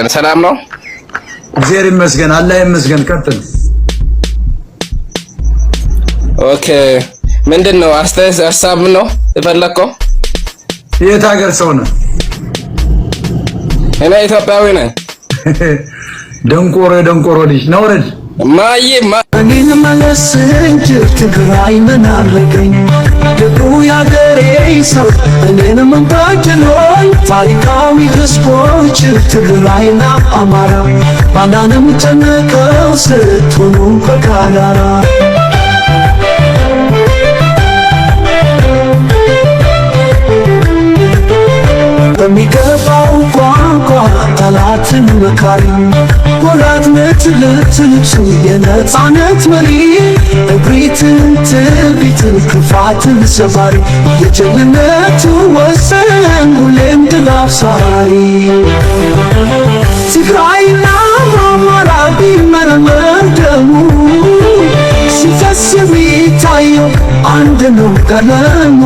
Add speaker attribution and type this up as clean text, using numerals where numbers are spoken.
Speaker 1: እናመሰግናለን። ሰላም ነው?
Speaker 2: እግዚአብሔር ይመስገን። አላህ ይመስገን። ቀጥል።
Speaker 1: ኦኬ ምንድነው አስተያየት ሀሳብ ነው የፈለከው?
Speaker 2: የት ሀገር ሰው ነህ?
Speaker 1: እኔ ኢትዮጵያዊ ነኝ።
Speaker 2: ደንቆሮ ልጅ ነው ረድ
Speaker 1: ማይማ
Speaker 3: እኔን መለስኝ ትግራይ ምን አረገኝ ደጉ ያገሬ ሰው እኔን መንባጀሎኝ ታሪካዊ ህዝቦች ትግራይና አማራ ባንዳንም ተነቀው ስትሆኑ በጋራ በሚገባው ቋንቋ ጠላትን መካሪ ወራት ምትልትልቱ የነፃነት መሪ እብሪትን ትዕቢትን ክፋትን ሰባሪ የጀግንነቱ ወሰን ሁሌም ድል አብሳሪ ትግራይና አማራ ቢመረመር ደሙ ሲፈስ የሚታየው አንድ ነው ቀለሙ